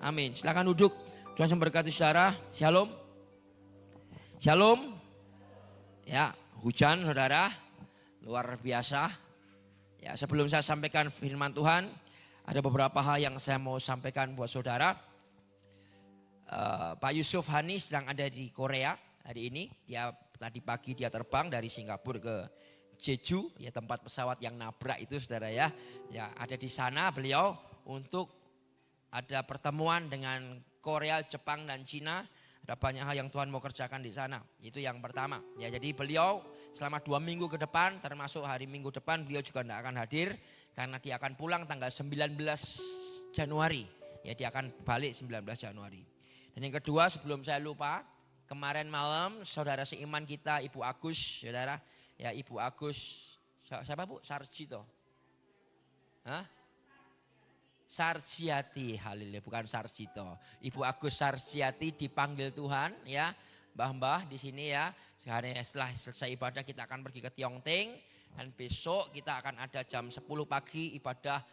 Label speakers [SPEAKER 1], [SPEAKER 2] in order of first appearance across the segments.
[SPEAKER 1] Amin. Silakan duduk. Tuhan memberkati saudara. Shalom. Shalom. Ya, hujan saudara. Luar biasa. Ya, sebelum saya sampaikan firman Tuhan, ada beberapa hal yang saya mau sampaikan buat saudara. Pak Yusuf Hani sedang ada di Korea hari ini. Dia tadi pagi dia terbang dari Singapura ke Jeju, ya tempat pesawat yang nabrak itu saudara ya. Ya, ada di sana beliau untuk ada pertemuan dengan Korea, Jepang dan Cina. Ada banyak hal yang Tuhan mau kerjakan di sana. Itu yang pertama. Ya, jadi beliau selama 2 minggu ke depan, termasuk hari Minggu depan, beliau juga tidak akan hadir. Karena dia akan pulang tanggal 19 Januari. Ya, dia akan balik 19 Januari. Dan yang kedua, sebelum saya lupa, kemarin malam saudara seiman kita Ibu Agus, saudara. Ya, Ibu Agus, siapa Bu? Sarjito. Hah? Sarjiati, haleluya, bukan Sarjito. Ibu Agus Sarjiati dipanggil Tuhan ya. Mbah-mbah di sini ya. Setelah selesai ibadah kita akan pergi ke Tiongting. Dan besok kita akan ada jam 10 pagi ibadah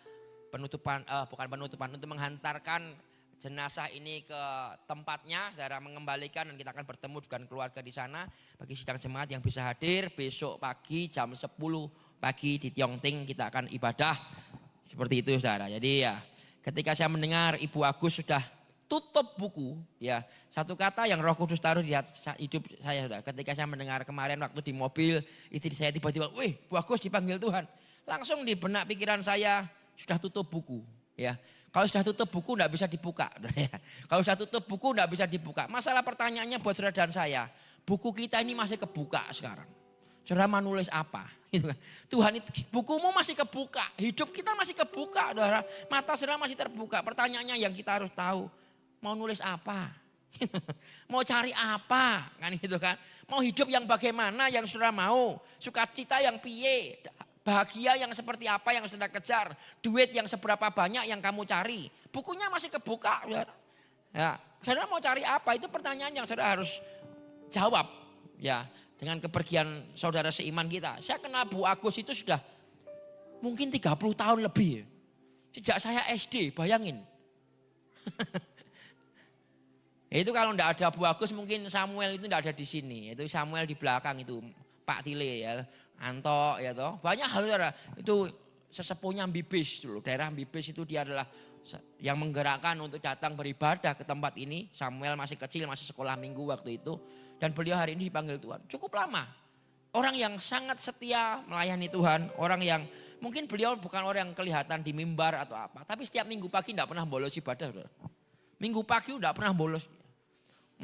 [SPEAKER 1] penutupan, bukan penutupan, untuk menghantarkan jenazah ini ke tempatnya, saudara, mengembalikan, dan kita akan bertemu dengan keluarga di sana. Bagi sidang jemaat yang bisa hadir, besok pagi jam 10 pagi di Tiongting kita akan ibadah seperti itu saudara. Jadi ya, ketika saya mendengar Ibu Agus sudah tutup buku, ya satu kata yang Roh Kudus taruh di hidup saya saudara. Ketika saya mendengar kemarin waktu di mobil, itu saya tiba-tiba, wih Bu Agus dipanggil Tuhan. Langsung di benak pikiran saya, sudah tutup buku ya. Kalau sudah tutup buku tidak bisa dibuka. Ya. Kalau sudah tutup buku tidak bisa dibuka. Masalah pertanyaannya buat saudara dan saya, buku kita ini masih kebuka sekarang. Saudara mau nulis apa? Tuhan itu bukumu masih kebuka, hidup kita masih kebuka, saudara. Mata saudara masih terbuka. Pertanyaannya yang kita harus tahu, mau nulis apa? Mau cari apa? Kan gitu kan? Mau hidup yang bagaimana yang saudara mau? Sukacita yang piye? Bahagia yang seperti apa yang saudara kejar? Duit yang seberapa banyak yang kamu cari? Bukunya masih kebuka, saudara. Ya, saudara mau cari apa? Itu pertanyaan yang saudara harus jawab, ya. Dengan kepergian saudara seiman kita. Saya kenal Bu Agus itu sudah mungkin 30 tahun lebih. Sejak saya SD, bayangin. Itu kalau tidak ada Bu Agus mungkin Samuel itu tidak ada di sini. Itu Samuel di belakang itu, Pak Tile ya, Anto ya toh. Banyak hal saudara. Itu sesepuhnya Mbibis dulu. Daerah Mbibis itu dia adalah yang menggerakkan untuk datang beribadah ke tempat ini. Samuel masih kecil, masih sekolah minggu waktu itu. Dan beliau hari ini dipanggil Tuhan. Cukup lama. Orang yang sangat setia melayani Tuhan. Orang yang mungkin beliau bukan orang yang kelihatan di mimbar atau apa. Tapi setiap minggu pagi tidak pernah bolos ibadah. Saudara. Minggu pagi tidak pernah bolos.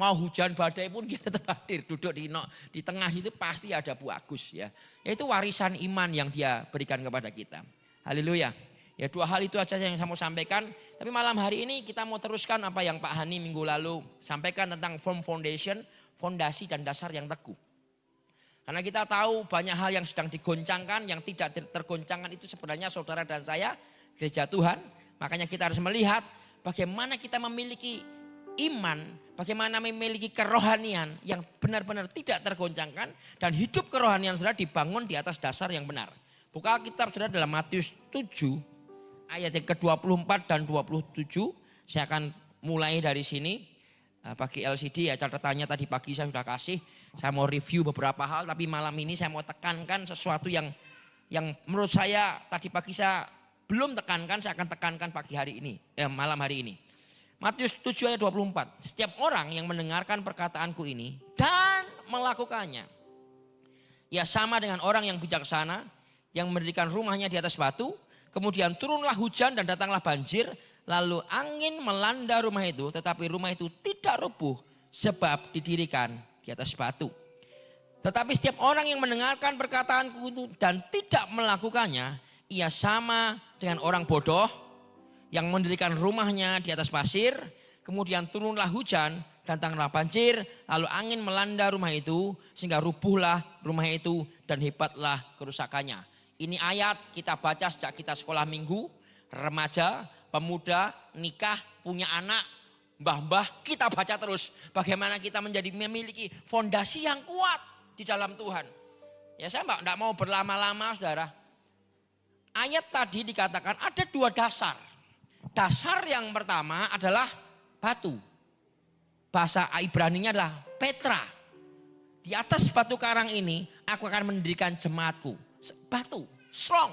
[SPEAKER 1] Mau hujan badai pun dia tetap hadir. Duduk di tengah itu pasti ada Bu Agus. Ya. Itu warisan iman yang dia berikan kepada kita. Haleluya. Ya, 2 hal itu aja yang saya mau sampaikan. Tapi malam hari ini kita mau teruskan apa yang Pak Hani minggu lalu sampaikan tentang firm foundation. Fondasi dan dasar yang teguh. Karena kita tahu banyak hal yang sedang digoncangkan, yang tidak tergoncangkan itu sebenarnya saudara dan saya, gereja Tuhan. Makanya kita harus melihat bagaimana kita memiliki iman, bagaimana memiliki kerohanian yang benar-benar tidak tergoncangkan. Dan hidup kerohanian saudara dibangun di atas dasar yang benar. Buka Alkitab saudara dalam Matius 7 ayat yang ke-24 dan 27. Saya akan mulai dari sini. Bagi LCD ya catatannya tadi pagi saya sudah kasih. Saya mau review beberapa hal, tapi malam ini saya mau tekankan sesuatu yang menurut saya tadi pagi saya belum tekankan, saya akan tekankan pagi hari ini, malam hari ini. Matius 7 ayat 24. Setiap orang yang mendengarkan perkataanku ini dan melakukannya, ia sama dengan orang yang bijaksana yang mendirikan rumahnya di atas batu. Kemudian turunlah hujan dan datanglah banjir. Lalu angin melanda rumah itu, tetapi rumah itu tidak rubuh sebab didirikan di atas batu. Tetapi setiap orang yang mendengarkan perkataanku itu dan tidak melakukannya, ia sama dengan orang bodoh yang mendirikan rumahnya di atas pasir. Kemudian turunlah hujan, datanglah banjir, lalu angin melanda rumah itu sehingga rubuhlah rumah itu dan hebatlah kerusakannya. Ini ayat kita baca sejak kita sekolah minggu, remaja, pemuda, nikah, punya anak, mbah-mbah, kita baca terus. Bagaimana kita memiliki fondasi yang kuat di dalam Tuhan. Ya saya tidak mau berlama-lama saudara. Ayat tadi dikatakan ada 2 dasar. Dasar yang pertama adalah Batu. Bahasa Ibraninya adalah Petra. Di atas batu karang ini aku akan mendirikan jemaatku. Batu, strong.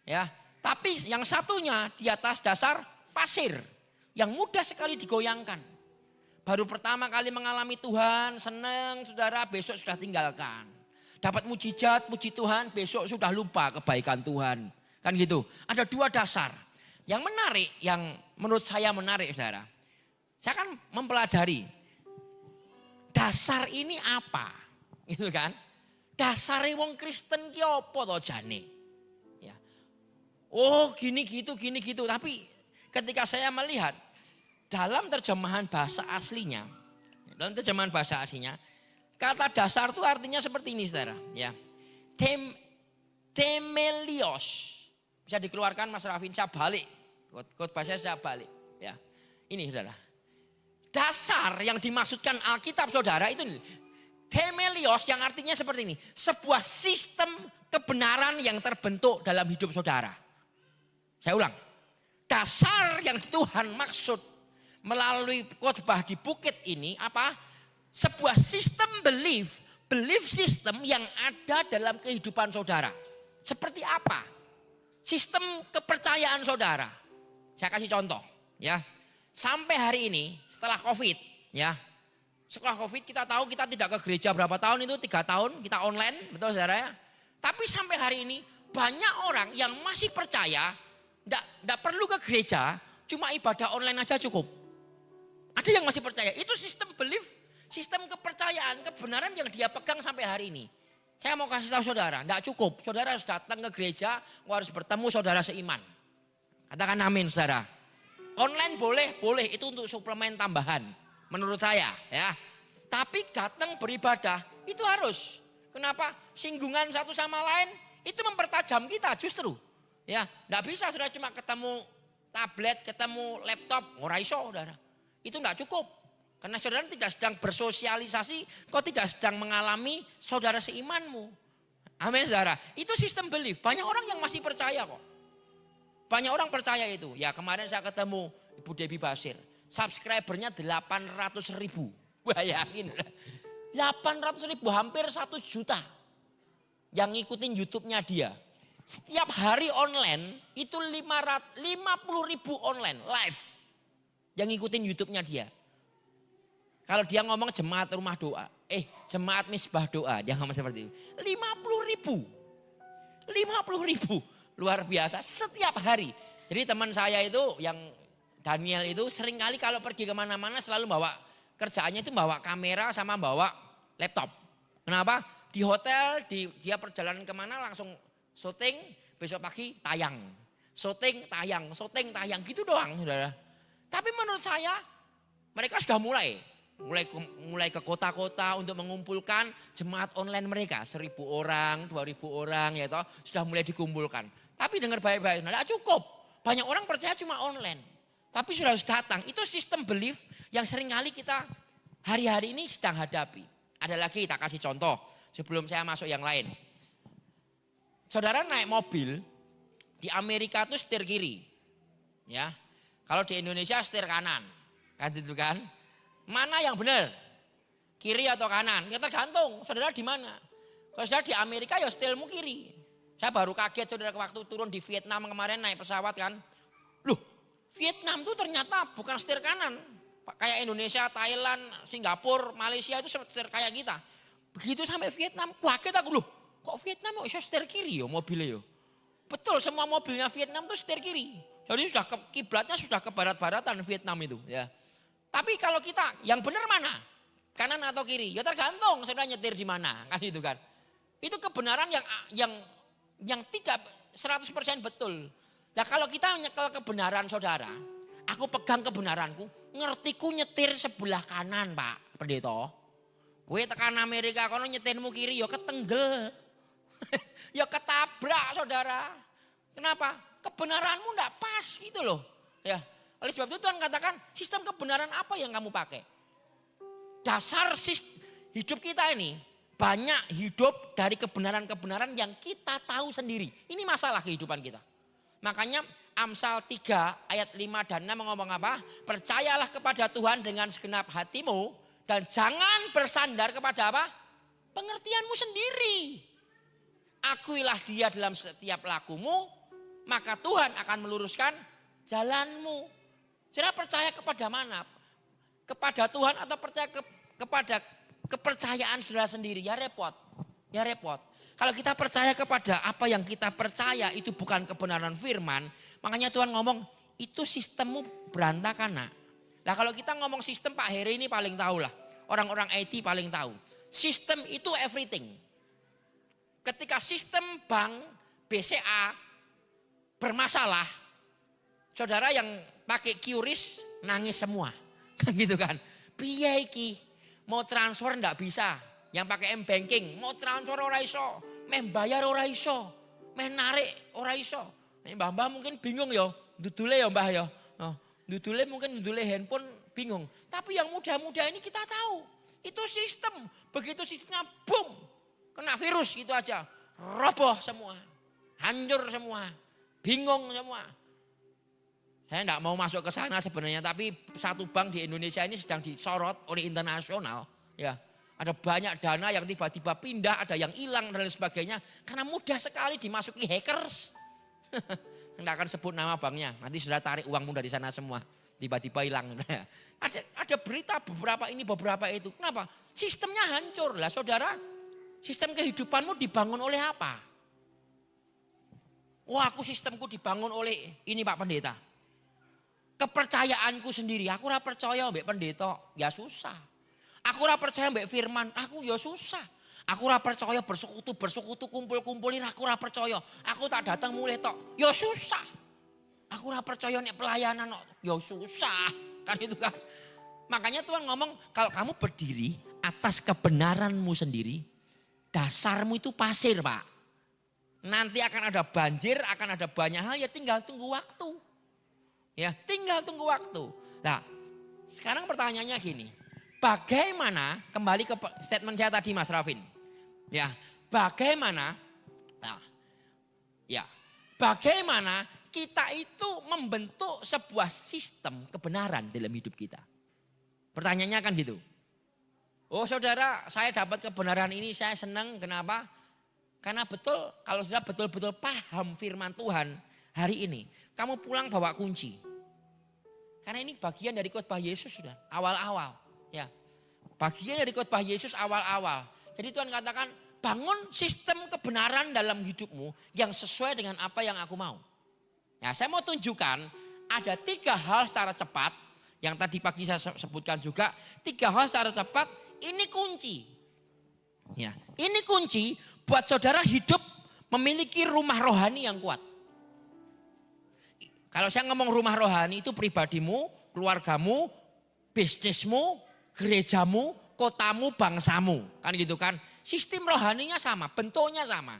[SPEAKER 1] Ya, tapi yang satunya di atas dasar pasir yang mudah sekali digoyangkan. Baru pertama kali mengalami Tuhan, senang saudara, besok sudah tinggalkan. Dapat mujizat, puji Tuhan, besok sudah lupa kebaikan Tuhan. Kan gitu. Ada dua dasar. Yang menarik, yang menurut saya menarik saudara. Saya kan mempelajari dasar ini apa, gitu kan? Dasar wong Kristen ki apa to jane? Ya. Oh gini gitu. Tapi ketika saya melihat dalam terjemahan bahasa aslinya, kata dasar itu artinya seperti ini saudara. Ya. Temelios. Bisa dikeluarkan Mas Rafin, saya balik. Khotbah saya balik. Ya. Ini saudara. Dasar yang dimaksudkan Alkitab saudara itu temelios yang artinya seperti ini. Sebuah sistem kebenaran yang terbentuk dalam hidup saudara. Saya ulang. Dasar yang Tuhan maksud melalui khotbah di bukit ini apa? Sebuah sistem belief system yang ada dalam kehidupan saudara. Seperti apa? Sistem kepercayaan saudara. Saya kasih contoh ya. Sampai hari ini setelah Covid ya. Setelah Covid kita tahu kita tidak ke gereja berapa tahun itu 3 tahun kita online, betul saudara ya. Tapi sampai hari ini banyak orang yang masih percaya enggak perlu ke gereja, cuma ibadah online aja cukup. Ada yang masih percaya, itu sistem belief, sistem kepercayaan, kebenaran yang dia pegang sampai hari ini. Saya mau kasih tahu saudara, enggak cukup. Saudara harus datang ke gereja, harus bertemu saudara seiman. Katakan amin saudara. Online boleh itu untuk suplemen tambahan menurut saya ya. Tapi datang beribadah itu harus. Kenapa? Singgungan satu sama lain itu mempertajam kita justru. Ya, enggak bisa saudara cuma ketemu tablet, ketemu laptop, ora iso saudara. Itu enggak cukup. Karena saudara tidak sedang bersosialisasi, kau tidak sedang mengalami saudara seimanmu. Amin saudara. Itu sistem belief. Banyak orang yang masih percaya kok. Banyak orang percaya itu. Ya kemarin saya ketemu Ibu Debbie Basir. Subscribernya 800.000. Bayangin. 800.000 hampir 1 juta. Yang ngikutin YouTube-nya dia. Setiap hari online itu 50.000 online live. Yang ngikutin YouTube-nya dia. Kalau dia ngomong jemaat rumah doa. Jemaat misbah doa. Dia ngomong seperti itu. 50.000. 50.000. Luar biasa setiap hari. Jadi teman saya itu yang Daniel itu sering kali kalau pergi kemana-mana selalu bawa kerjaannya itu bawa kamera sama bawa laptop. Kenapa? Di hotel dia perjalanan kemana langsung syuting, besok pagi tayang. Syuting tayang gitu doang saudara. Tapi menurut saya mereka sudah mulai ke kota-kota untuk mengumpulkan jemaat online mereka. 1.000 orang, 2.000 orang ya toh sudah mulai dikumpulkan. Tapi dengar baik-baik, tidak cukup. Banyak orang percaya cuma online. Tapi sudah harus datang. Itu sistem belief yang seringkali kita hari-hari ini sedang hadapi. Ada lagi kita kasih contoh sebelum saya masuk yang lain. Saudara naik mobil di Amerika itu setir kiri. Ya. Kalau di Indonesia setir kanan. Kan itu kan? Mana yang benar? Kiri atau kanan? Ya tergantung. Saudara di mana? Kalau saudara di Amerika ya setirmu kiri. Saya baru kaget saudara waktu turun di Vietnam kemarin naik pesawat kan. Loh Vietnam tuh ternyata bukan setir kanan. Kayak Indonesia, Thailand, Singapura, Malaysia itu setir kayak kita. Begitu sampai Vietnam kaget aku loh. Kok Vietnam kok setir kiri ya mobilnya ya. Betul semua mobilnya Vietnam tuh setir kiri. Jadi sudah kiblatnya sudah ke barat-baratan Vietnam itu ya. Tapi kalau kita yang benar mana? Kanan atau kiri? Ya tergantung saudara nyetir di mana kan itu kan. Itu kebenaran yang tidak 100% betul. Nah kalau kita nyekel kebenaran saudara, aku pegang kebenaranku, ngertiku nyetir sebelah kanan Pak Pendeta. Kowe tekan Amerika kono nyetirmu kiri ya ketenggel. Ya ketabrak saudara. Kenapa? Kebenaranmu enggak pas gitu loh. Ya. Oleh sebab itu Tuhan katakan sistem kebenaran apa yang kamu pakai? Dasar hidup kita ini banyak hidup dari kebenaran-kebenaran yang kita tahu sendiri. Ini masalah kehidupan kita. Makanya Amsal 3 ayat 5 dan 6 ngomong apa? Percayalah kepada Tuhan dengan segenap hatimu dan jangan bersandar kepada apa? Pengertianmu sendiri. Akuilah dia dalam setiap lakumu, maka Tuhan akan meluruskan jalanmu. Saudara percaya kepada mana? Kepada Tuhan atau percaya kepada kepercayaan saudara sendiri? Ya repot. Ya repot. Kalau kita percaya kepada apa yang kita percaya itu bukan kebenaran firman, makanya Tuhan ngomong itu sistemmu berantakan nak. Nah kalau kita ngomong sistem, Pak Heri ini paling tahu lah. Orang-orang IT paling tahu. Sistem itu everything. Ketika sistem bank BCA bermasalah, saudara yang pakai QRIS nangis semua. Kan gitu kan. Piye iki? Mau transfer enggak bisa. Yang pakai M-banking, mau transfer ora iso, meh bayar ora iso, meh narik ora iso. Mbah-mbah mungkin bingung ya, dudule ya mbah ya. Dudule mungkin dudule handphone bingung. Tapi yang muda-muda ini kita tahu, itu sistem. Begitu sistemnya boom, kena virus gitu aja. Roboh semua, hancur semua, bingung semua. Saya enggak mau masuk ke sana sebenarnya, tapi satu bank di Indonesia ini sedang disorot oleh internasional, ya. Ada banyak dana yang tiba-tiba pindah, ada yang hilang dan lain sebagainya. Karena mudah sekali dimasuki hackers. Tidak akan sebut nama banknya, nanti sudah tarik uangmu dari sana semua. Tiba-tiba hilang. Ada berita beberapa ini, beberapa itu. Kenapa? Sistemnya hancur lah saudara. Sistem kehidupanmu dibangun oleh apa? Wah aku sistemku dibangun oleh ini Pak Pendeta. Kepercayaanku sendiri, aku ora percaya mbek pendeta, ya susah. Aku ora percaya mbak firman, aku ya susah. Aku ora percaya bersekutu kumpul-kumpulin, aku ora percaya. Aku tak datang mulai tok, ya susah. Aku ora percaya nek pelayanan, ya susah. Kan itu kan. Makanya Tuhan ngomong, kalau kamu berdiri atas kebenaranmu sendiri, dasarmu itu pasir Pak. Nanti akan ada banjir, akan ada banyak hal, ya tinggal tunggu waktu. Ya, tinggal tunggu waktu. Nah, sekarang pertanyaannya gini. Bagaimana, kembali ke statement saya tadi Mas Rafin. Ya, bagaimana bagaimana kita itu membentuk sebuah sistem kebenaran dalam hidup kita. Pertanyaannya kan gitu. Oh saudara, saya dapat kebenaran ini, saya senang. Kenapa? Karena betul, kalau saudara betul-betul paham firman Tuhan hari ini, kamu pulang bawa kunci. Karena ini bagian dari khotbah Yesus sudah awal-awal. Ya, bagian dari khotbah Yesus awal-awal. Jadi Tuhan katakan bangun sistem kebenaran dalam hidupmu yang sesuai dengan apa yang aku mau. Ya, saya mau tunjukkan ada 3 hal secara cepat yang tadi pagi saya sebutkan juga. 3 hal secara cepat ini kunci. Ya, ini kunci buat saudara hidup memiliki rumah rohani yang kuat. Kalau saya ngomong rumah rohani itu pribadimu, keluargamu, bisnismu, gerejamu, kotamu, bangsamu. Kan gitu kan. Sistem rohaninya sama, bentuknya sama.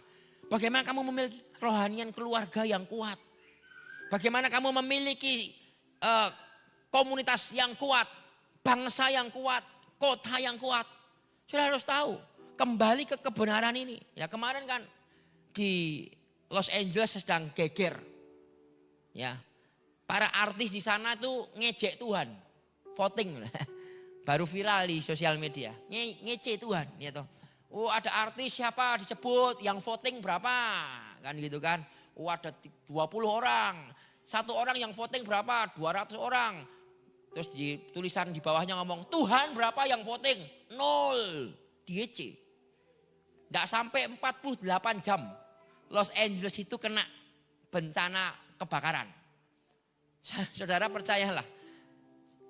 [SPEAKER 1] Bagaimana kamu memiliki rohanian keluarga yang kuat. Bagaimana kamu memiliki komunitas yang kuat. Bangsa yang kuat, kota yang kuat. Sudah harus tahu. Kembali ke kebenaran ini. Ya kemarin kan di Los Angeles sedang geger. Ya, para artis di sana tuh ngejek Tuhan. Voting. Baru viral di sosial media. Ngece Tuhan. Gitu. Oh ada artis siapa disebut yang voting berapa. Kan gitu kan. Oh ada 20 orang. Satu orang yang voting berapa? 200 orang. Terus di tulisan di bawahnya ngomong Tuhan berapa yang voting? 0. Diece. Tidak sampai 48 jam. Los Angeles itu kena bencana kebakaran. Saudara percayalah.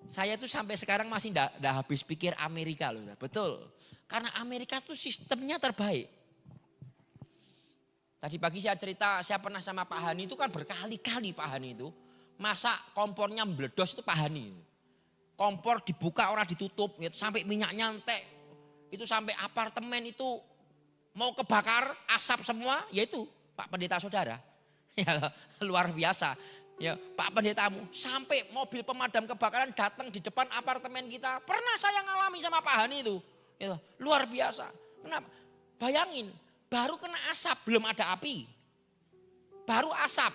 [SPEAKER 1] Saya tuh sampai sekarang masih enggak habis pikir Amerika loh. Betul. Karena Amerika tuh sistemnya terbaik. Tadi pagi saya cerita, saya pernah sama Pak Hani itu kan berkali-kali Pak Hani itu. Masa kompornya meledos itu Pak Hani. Kompor dibuka orang ditutup. Sampai minyaknya entek. Itu sampai apartemen itu mau kebakar asap semua. Yaitu Pak Pendeta Saudara. Ya, luar biasa. Ya, Pak Pendetamu sampai mobil pemadam kebakaran datang di depan apartemen kita. Pernah saya ngalami sama Pak Hani itu. Ya, luar biasa. Kenapa? Bayangin, baru kena asap belum ada api. Baru asap.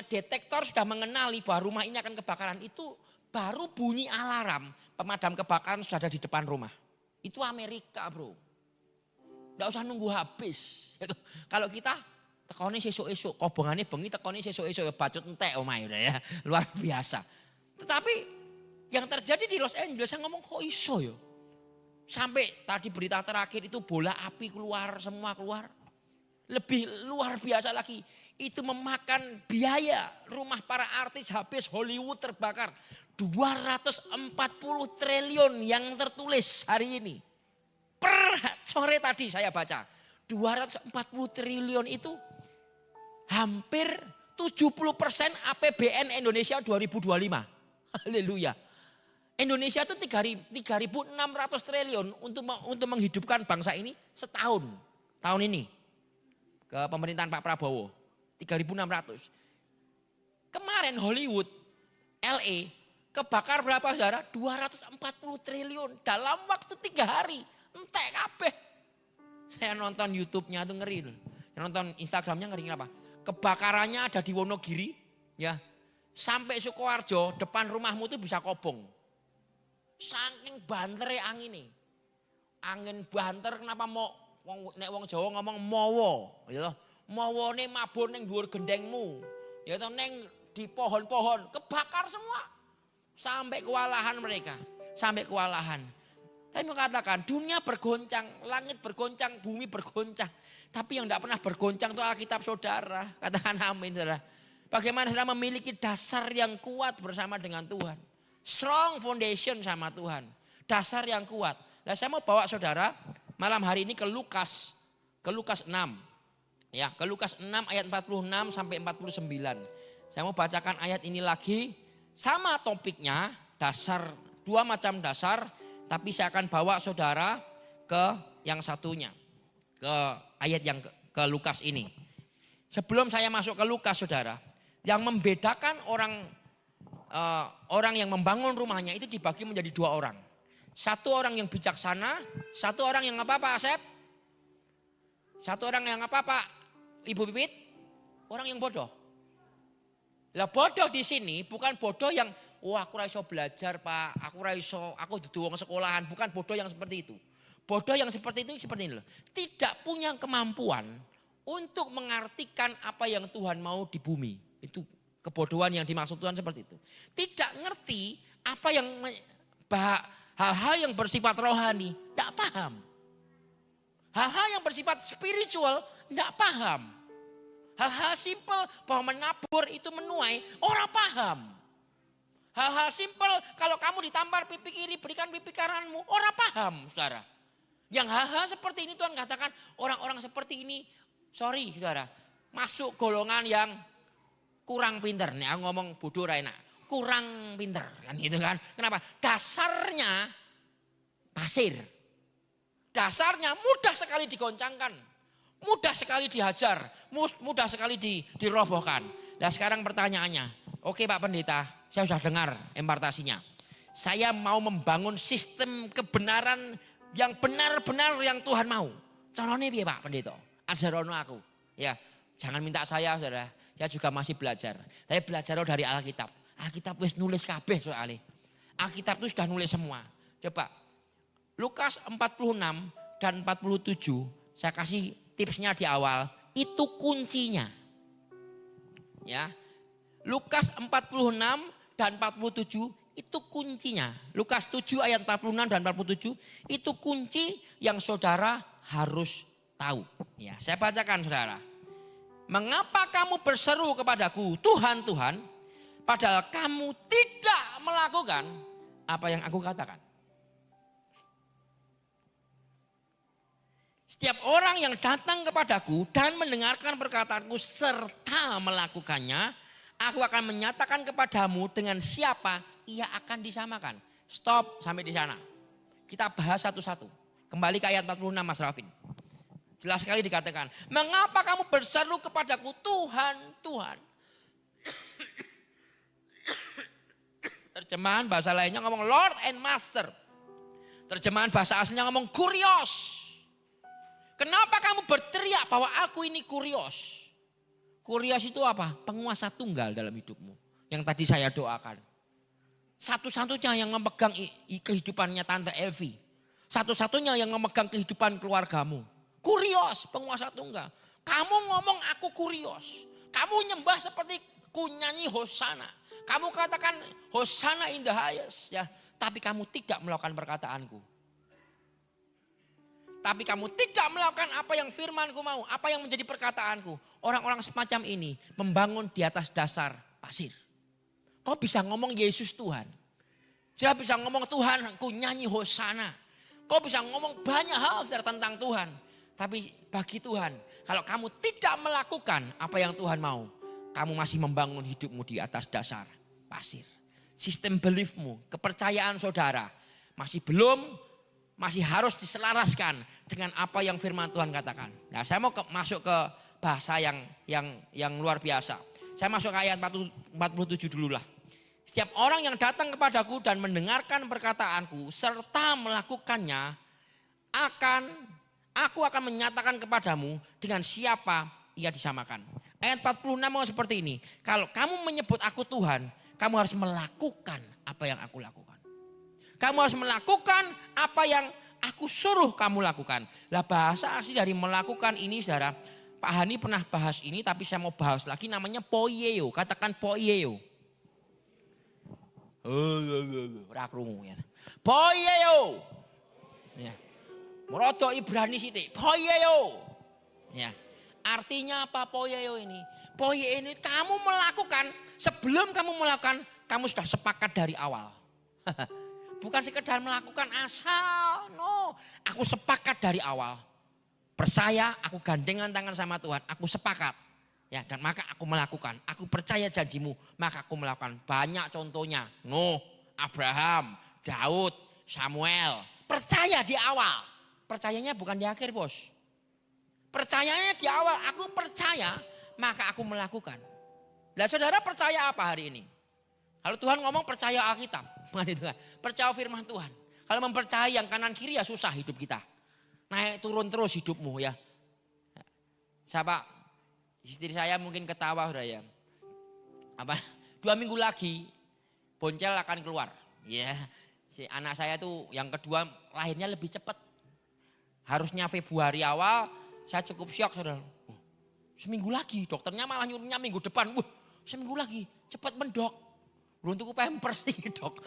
[SPEAKER 1] detektor sudah mengenali bahwa rumah ini akan kebakaran, itu baru bunyi alarm pemadam kebakaran sudah ada di depan rumah. Itu Amerika, bro. Tidak usah nunggu habis. Kalau kita tekoni sesuk-esuk, kobongannya bengi tekoni sesuk-esuk, ya bacut entek omai udah ya. Luar biasa. Tetapi yang terjadi di Los Angeles, saya ngomong kok iso ya. Sampai tadi berita terakhir itu bola api keluar, semua keluar. Lebih luar biasa lagi. Itu memakan biaya rumah para artis habis, Hollywood terbakar. 240 triliun yang tertulis hari ini. Per sore tadi saya baca. 240 triliun itu hampir 70% APBN Indonesia 2025. Haleluya. Indonesia itu 3.600 triliun untuk menghidupkan bangsa ini setahun. Tahun ini. Ke pemerintahan Pak Prabowo. 3.600. Kemarin Hollywood, LA, kebakar berapa saudara? 240 triliun dalam waktu 3 hari. Entek kabeh. Saya nonton YouTube-nya itu ngeri loh. Saya nonton Instagram-nya ngeri kenapa? Kebakarannya ada di Wonogiri, ya. Sampai Sukoharjo, depan rumahmu itu bisa kobong. Saking bantere angin nih. Angin banter kenapa mau nek wong Jawa ngomong mowo, ya. Mawone mabur ning dhuwur gendengmu. Ya toh ning di pohon-pohon kebakar semua. Sampai kewalahan mereka, sampai kewalahan. Saya mau katakan dunia bergoncang, langit bergoncang, bumi bergoncang. Tapi yang tidak pernah bergoncang itu Alkitab saudara. Katakan amin saudara. Bagaimana saudara memiliki dasar yang kuat bersama dengan Tuhan. Strong foundation sama Tuhan. Dasar yang kuat. Nah saya mau bawa saudara malam hari ini ke Lukas 6. Ya, ke Lukas 6 ayat 46 sampai 49. Saya mau bacakan ayat ini lagi. Sama topiknya, dasar, 2 macam dasar. Tapi saya akan bawa saudara ke yang satunya. Ke ayat yang ke Lukas ini. Sebelum saya masuk ke Lukas saudara. Yang membedakan orang yang membangun rumahnya itu dibagi menjadi 2 orang. Satu orang yang bijaksana, satu orang yang apa Pak Asep? Satu orang yang apa Pak? Ibu Pipit, orang yang bodoh. Lah bodoh di sini bukan bodoh yang aku raiso belajar Pak, aku dudu wong sekolahan, bukan bodoh yang seperti itu. Bodoh yang seperti itu seperti ini loh. Tidak punya kemampuan untuk mengartikan apa yang Tuhan mau di bumi. Itu kebodohan yang dimaksud Tuhan seperti itu. Tidak ngerti apa yang hal-hal yang bersifat rohani, tidak paham. Hal-hal yang bersifat spiritual tidak paham. Hal-hal simpel bahwa menabur itu menuai, orang paham. Hal-hal simpel kalau kamu ditampar pipi kiri berikan pipi kananmu, orang paham saudara. Yang hal-hal seperti ini Tuhan katakan orang-orang seperti ini, sorry saudara, masuk golongan yang kurang pinter. Nih aku ngomong bodoh enak, kurang pinter kan gitu kan. Kenapa? Dasarnya pasir. Dasarnya mudah sekali digoncangkan, mudah sekali dihajar, mudah sekali dirobohkan. Nah sekarang pertanyaannya, oke Pak Pendeta, saya sudah dengar impartasinya. Saya mau membangun sistem kebenaran yang benar-benar yang Tuhan mau. Caranya piye Pak Pendeta? Ajarono aku. Ya, jangan minta saya saudara, saya juga masih belajar. Saya belajar dari Alkitab. Alkitab wis nulis kabeh soalnya. Alkitab itu sudah nulis semua. Coba Lukas 46 dan 47, saya kasih tipsnya di awal, itu kuncinya. Ya. Lukas 46 dan 47 itu kuncinya. Lukas 7 ayat 46 dan 47 itu kunci yang saudara harus tahu. Ya, saya bacakan saudara. Mengapa kamu berseru kepadaku, Tuhan, Tuhan, padahal kamu tidak melakukan apa yang aku katakan. Setiap orang yang datang kepadaku dan mendengarkan perkataanku serta melakukannya, aku akan menyatakan kepadamu dengan siapa ia akan disamakan. Stop sampai di sana. Kita bahas satu-satu. Kembali ke ayat 46 Mas Rafin. Jelas sekali dikatakan, mengapa kamu berseru kepadaku Tuhan, Tuhan. Terjemahan bahasa lainnya ngomong Lord and Master. Terjemahan bahasa aslinya ngomong kurios. Kenapa kamu berteriak bahwa aku ini kurios? Kurios itu apa? Penguasa tunggal dalam hidupmu. Yang tadi saya doakan. Satu-satunya yang memegang kehidupannya Tante Elvi. Satu-satunya yang memegang kehidupan keluargamu. Kurios, penguasa tunggal. Kamu ngomong aku kurios. Kamu nyembah seperti ku nyanyi Hosana. Kamu katakan Hosana in the highest. Ya, tapi kamu tidak melakukan perkataanku. Tapi kamu tidak melakukan apa yang firmanku mau. Apa yang menjadi perkataanku. Orang-orang semacam ini membangun di atas dasar pasir. Kau bisa ngomong Yesus Tuhan. Dia bisa ngomong Tuhan, ku nyanyi Hosana. Kau bisa ngomong banyak hal tentang Tuhan. Tapi bagi Tuhan, kalau kamu tidak melakukan apa yang Tuhan mau. Kamu masih membangun hidupmu di atas dasar pasir. Sistem beliefmu, kepercayaan saudara masih harus diselaraskan dengan apa yang firman Tuhan katakan. Nah, saya mau masuk ke bahasa yang luar biasa. Saya masuk ke ayat 47 dulu lah. Setiap orang yang datang kepadaku dan mendengarkan perkataanku serta melakukannya, aku akan menyatakan kepadamu dengan siapa ia disamakan. Ayat 46 mau seperti ini. Kalau kamu menyebut aku Tuhan, kamu harus melakukan apa yang aku lakukan. Kamu harus melakukan apa yang aku suruh kamu lakukan. Lah bahasa asli dari melakukan ini saudara. Pak Hani pernah bahas ini tapi saya mau bahas lagi namanya poieo. Katakan poieo. Ora krungu ya. Poieo. Ya. Merodo Ibrani sithik. Poieo. Ya. Artinya apa poieo ini? Poieo ini kamu melakukan sebelum kamu melakukan kamu sudah sepakat dari awal. Bukan sekedar melakukan asal, no. Aku sepakat dari awal. Percaya, aku gandengan tangan sama Tuhan, aku sepakat. Ya, dan maka aku melakukan. Aku percaya janjimu, maka aku melakukan. Banyak contohnya. Nuh, Abraham, Daud, Samuel. Percaya di awal. Percayanya bukan di akhir, bos. Percayanya di awal, aku percaya, maka aku melakukan. Nah, saudara percaya apa hari ini? Kalau Tuhan ngomong percaya Alkitab, percaya firman Tuhan. Kalau mempercayai yang kanan kiri ya susah hidup kita. Naik turun terus hidupmu ya. Siapa? Istri saya mungkin ketawa udah ya. 2 minggu lagi Boncel akan keluar. Ya, si anak saya tuh yang kedua lahirnya lebih cepat. Harusnya Februari awal, saya cukup syok saudara. Seminggu lagi, dokternya malah nyuruhnya minggu depan. Seminggu lagi, cepat mendok. Belum tuku pampers nih dok.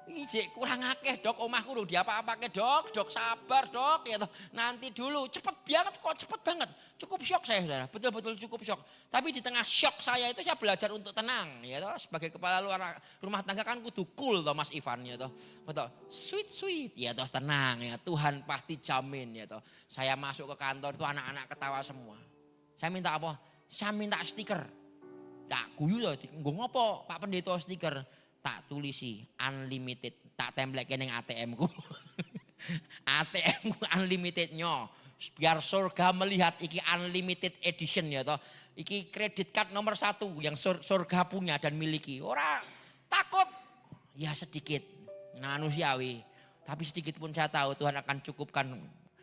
[SPEAKER 1] Ijek kurang akeh dok, omahku lho diapa-apake dok sabar dok ya toh. Nanti dulu, cepet banget kok, cepet banget. Cukup syok saya saudara, betul-betul cukup syok. Tapi di tengah syok saya itu saya belajar untuk tenang ya toh. Sebagai kepala rumah tangga kan kudu cool toh Mas Ivan ya toh. Betul, sweet ya toh, tenang ya, Tuhan pasti jamin ya toh. Saya masuk ke kantor itu anak-anak ketawa semua. Saya minta apa? Saya minta stiker. Tak guyu loh, nggo ngopo Pak Pendeta stiker. Tak tulisi unlimited, tak template ning ATM-ku. ATM-ku unlimitednya. Biar surga melihat iki unlimited edition ya toh. Iki kredit card nomor 1 yang surga punya dan miliki. Ora takut ya sedikit manusiawi. Tapi sedikit pun saya tahu Tuhan akan cukupkan.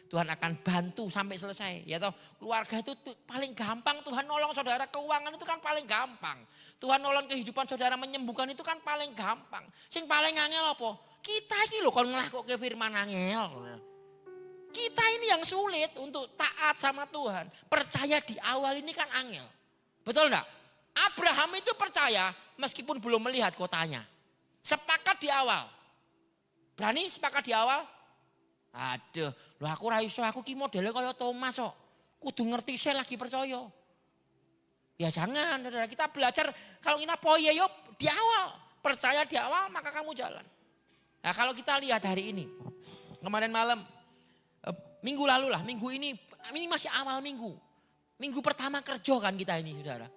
[SPEAKER 1] Tuhan akan bantu sampai selesai. Ya toh, keluarga itu paling gampang Tuhan nolong saudara, keuangan itu kan paling gampang. Tuhan nolong kehidupan saudara, menyembuhkan itu kan paling gampang. Sing paling angel apa? Kita iki lho kon nglakokke firman angel. Kita ini yang sulit untuk taat sama Tuhan. Percaya di awal ini kan angel. Betul enggak? Abraham itu percaya meskipun belum melihat kotanya. Sepakat di awal. Berani sepakat di awal? Aduh, lho aku ra iso, aku ki modele kaya Thomas kok. Kudu ngerti saya lagi percaya. Ya jangan, saudara, kita belajar kalau kita poieo di awal, percaya di awal maka kamu jalan. Nah, kalau kita lihat hari ini, kemarin malam, minggu lalu lah, minggu ini masih awal minggu. Minggu pertama kerja kan kita ini, saudara.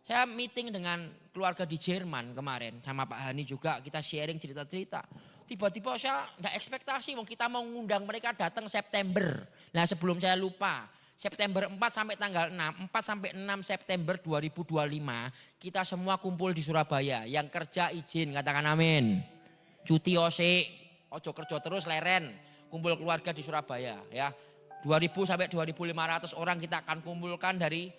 [SPEAKER 1] Saya meeting dengan keluarga di Jerman kemarin, sama Pak Hani juga, kita sharing cerita-cerita. Tiba-tiba saya enggak ekspektasi, kita mau ngundang mereka datang September. Nah sebelum saya lupa, September 4 sampai tanggal 6, 4 sampai 6 September 2025, kita semua kumpul di Surabaya. Yang kerja izin, katakan amin. Cuti OC, ojo kerja terus leren, kumpul keluarga di Surabaya ya. 2000 sampai 2500 orang kita akan kumpulkan dari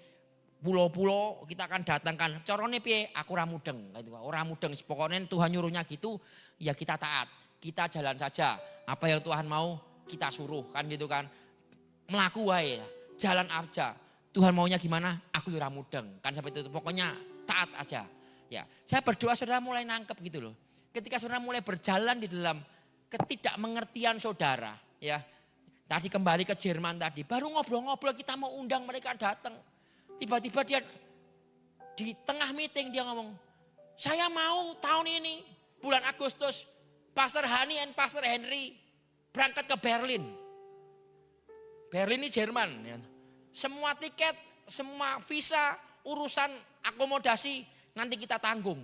[SPEAKER 1] pulau-pulau kita akan datangkan. Corone piye? Aku ora mudeng. Ora mudeng. Pokoknya Tuhan nyuruhnya gitu, ya kita taat. Kita jalan saja. Apa yang Tuhan mau kita suruh kan gitu kan. Melaku wae, jalan aja. Tuhan maunya gimana? Aku ora mudeng. Kan seperti itu. Pokoknya taat aja. Ya, saya berdoa saudara mulai nangkep gitu loh. Ketika saudara mulai berjalan di dalam ketidakmengertian saudara, ya. Tadi kembali ke Jerman tadi, baru ngobrol-ngobrol kita mau undang mereka datang. Tiba-tiba dia di tengah meeting dia ngomong, saya mau tahun ini bulan Agustus Pastor Hani and Pastor Henry berangkat ke Berlin. Berlin ini Jerman. Ya. Semua tiket, semua visa, urusan akomodasi nanti kita tanggung.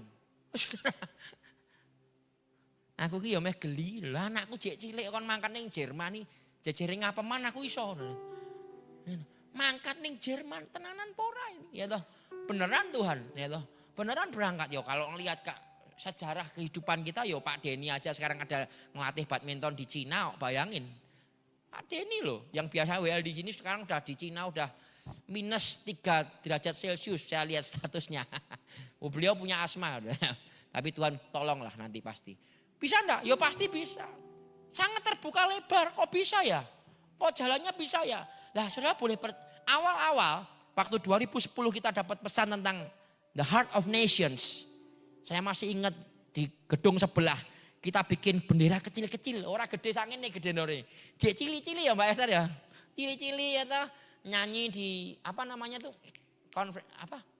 [SPEAKER 1] Aku ki ya meh geli lho, anakku jek cilik kon mangkat ning Jerman iki jejere ngapeman aku iso. Mangkat ning Jerman tenanan pora ini ya toh. Beneran Tuhan ya toh. Beneran berangkat ya kalau ngelihat sejarah kehidupan kita ya Pak Denny aja sekarang ada ngelatih badminton di Cina, bayangin. Pak Denny loh yang biasa WL di sini sekarang udah di Cina udah minus 3 derajat Celcius saya lihat statusnya. Beliau punya asma. Tapi Tuhan tolonglah nanti pasti. Bisa enggak? Ya pasti bisa. Sangat terbuka lebar. Kok bisa ya? Kok jalannya bisa ya? Lah saudara boleh awal-awal waktu 2010 kita dapat pesan tentang The Heart of Nations. Saya masih ingat di gedung sebelah kita bikin bendera kecil-kecil. Orang gede sangin nih gede nore. Jek cili-cili ya Mbak Esther ya. Cili-cili ya toh. Nyanyi di apa namanya tuh?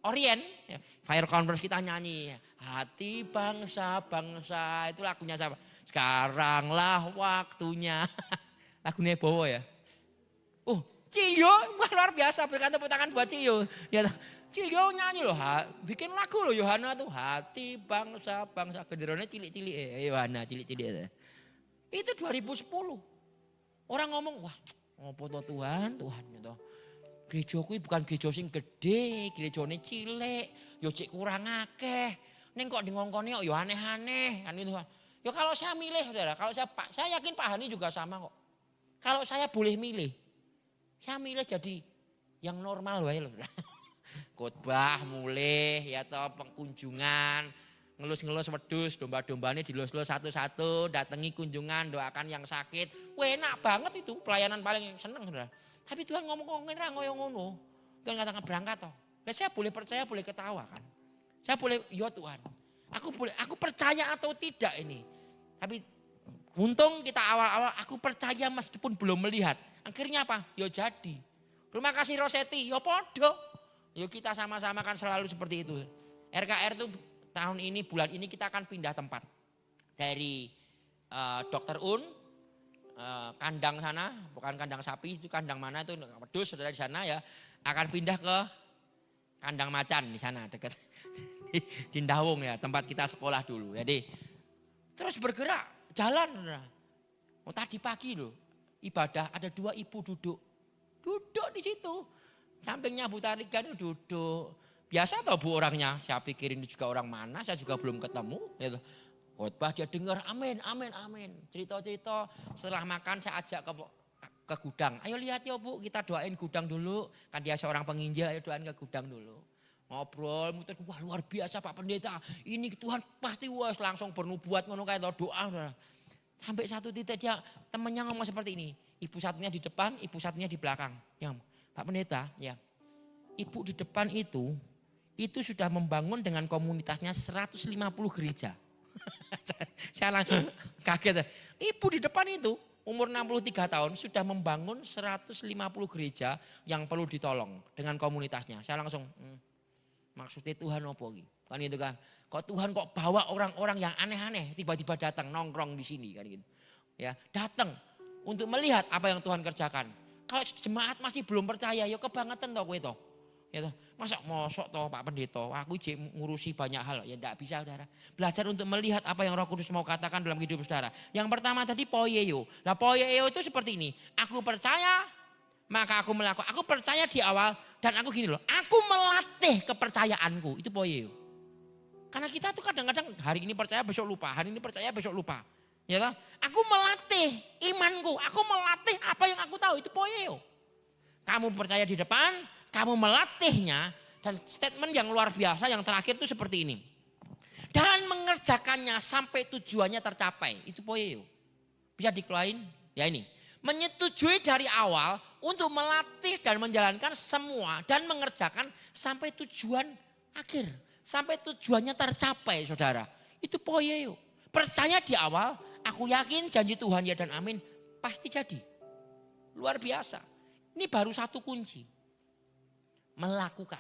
[SPEAKER 1] Orient, ya. Fire Conference kita nyanyi. Hati bangsa-bangsa itu lagunya siapa? Sekaranglah waktunya. Lagunya Bowo ya. Ciyo, wah luar biasa berikan tepuk tangan buat Ciyo. Ya, Ciyo nyanyi loh, bikin lagu loh Yohana tuh. Hati bangsa-bangsa genderone cilik-cilik Yohana cilik-cilik. Itu 2010. Orang ngomong, wah, ngopo to Tuhan gitu. Gereja kuwi bukan gereja sing gede, gerejane cilik, yo cek kurang akeh. Ning kok dingongkone yo aneh-aneh kan itu. Ya kalau saya milih Saudara, kalau saya yakin Pak Hani juga sama kok. Kalau saya boleh milih, saya milih jadi yang normal wae lho. Khotbah mulih ya toh pengunjungan, ngelus-ngelus wedhus, domba-dombane dilus-lus satu-satu, datangi kunjungan, doakan yang sakit. Wah, enak banget itu, pelayanan paling seneng Saudara. Tapi Tuhan ngomong ra ngoyo ngono. Tuhan katakan berangkat toh. Lah saya boleh percaya, boleh ketawa kan. Saya boleh, ya Tuhan. Aku percaya atau tidak ini. Tapi untung kita awal-awal aku percaya meskipun belum melihat. Akhirnya apa? Ya jadi. Terima kasih Rosetti, ya podo. Ya kita sama-sama kan selalu seperti itu. RKR itu tahun ini, bulan ini kita akan pindah tempat. Dari Dr. Un. Kandang sana, bukan kandang sapi, itu kandang mana itu wedhus saudara di sana ya, akan pindah ke kandang macan di sana dekat di Ndawung ya, tempat kita sekolah dulu. Jadi terus bergerak jalan. Tadi pagi loh ibadah ada 2 ibu duduk di situ, sampingnya Bu Tarika itu duduk. Biasa tau Bu orangnya, saya pikirin juga orang mana, saya juga belum ketemu. Gitu. Khotbah dia dengar amin, amin, amin. Cerita-cerita setelah makan saya ajak ke gudang. Ayo lihat ya Bu, kita doain gudang dulu. Kan dia seorang penginjil, ayo doain ke gudang dulu. Ngobrol, muter, wah luar biasa Pak Pendeta. Ini Tuhan pasti langsung bernubuat ngono kayak doa. Sampai satu titik dia temennya ngomong seperti ini. Ibu satunya di depan, ibu satunya di belakang. Ya, Pak Pendeta, ya. Ibu di depan itu sudah membangun dengan komunitasnya 150 gereja. Saya kaget. Ibu di depan itu umur 63 tahun sudah membangun 150 gereja yang perlu ditolong dengan komunitasnya. Saya langsung maksudnya Tuhan apa gitu. Kan itu kan. Kok Tuhan kok bawa orang-orang yang aneh-aneh tiba-tiba datang nongkrong di sini kan gitu. Ya, datang untuk melihat apa yang Tuhan kerjakan. Kalau jemaat masih belum percaya ya kebangetan toh kowe toh. Ya toh, masa mosok toh Pak Pendeta, aku ngurusi banyak hal, ya enggak bisa Saudara. Belajar untuk melihat apa yang Roh Kudus mau katakan dalam hidup Saudara. Yang pertama tadi poieo. Nah poieo itu seperti ini, aku percaya maka aku melakukan. Aku percaya di awal dan aku gini loh, aku melatih kepercayaanku, itu poieo. Karena kita tuh kadang-kadang hari ini percaya besok lupa, hari ini percaya besok lupa. Ya toh? Aku melatih imanku, aku melatih apa yang aku tahu, itu poieo. Kamu percaya di depan, kamu melatihnya Dan statement yang luar biasa yang terakhir itu seperti ini. Dan mengerjakannya sampai tujuannya tercapai. Itu poieo. Bisa dikeluarin? Ya ini. Menyetujui dari awal untuk melatih dan menjalankan semua. Dan mengerjakan sampai tujuan akhir. Sampai tujuannya tercapai, saudara. Itu poieo. Percaya di awal, aku yakin janji Tuhan ya dan amin. Pasti jadi. Luar biasa. Ini baru satu kunci. Melakukan.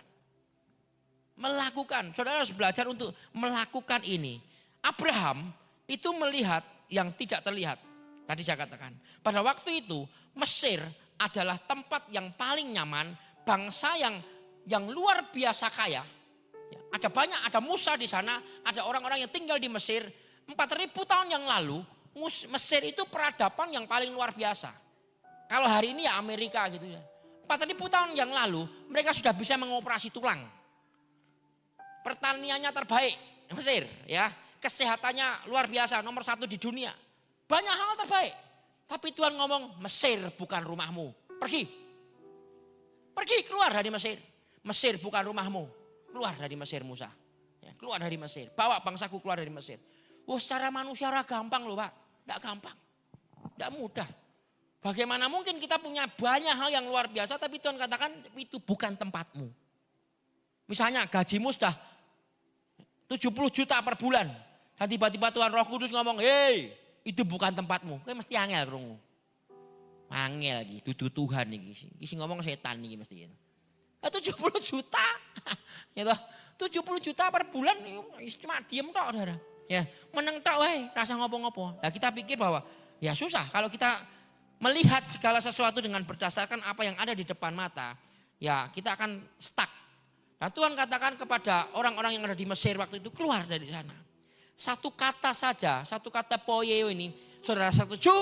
[SPEAKER 1] Melakukan. Saudara harus belajar untuk melakukan ini. Abraham itu melihat yang tidak terlihat. Tadi saya katakan. Pada waktu itu Mesir adalah tempat yang paling nyaman. Bangsa yang luar biasa kaya. Ada banyak, ada Musa di sana. Ada orang-orang yang tinggal di Mesir. 4.000 tahun yang lalu Mesir itu peradaban yang paling luar biasa. Kalau hari ini ya Amerika gitu ya. 4.000 tahun yang lalu mereka sudah bisa mengoperasi tulang. Pertaniannya terbaik Mesir ya. Kesehatannya luar biasa, nomor 1 di dunia. Banyak hal terbaik. Tapi Tuhan ngomong, Mesir bukan rumahmu. Pergi. Pergi keluar dari Mesir. Mesir bukan rumahmu. Keluar dari Mesir Musa. Ya, keluar dari Mesir. Bawa bangsaku keluar dari Mesir. Wah, secara manusia gampang loh Pak. Tidak gampang. Tidak mudah. Bagaimana mungkin kita punya banyak hal yang luar biasa tapi Tuhan katakan itu bukan tempatmu. Misalnya gajimu sudah 70 juta per bulan. Dan tiba-tiba Tuhan Roh Kudus ngomong, hei itu bukan tempatmu. Kayak mesti angel krungu. Angel lagi, dudu Tuhan nih. Isi ngomong setan nih mesti. 70 juta. Gitu. 70 juta per bulan cuma diem tok saudara. Ya, meneng tok wae, rasa ngopo-ngopo. Nah, kita pikir bahwa ya susah kalau kita melihat segala sesuatu dengan berdasarkan apa yang ada di depan mata, ya kita akan stuck. Nah, Tuhan katakan kepada orang-orang yang ada di Mesir waktu itu keluar dari sana. Satu kata saja, satu kata poieo ini, saudara setuju,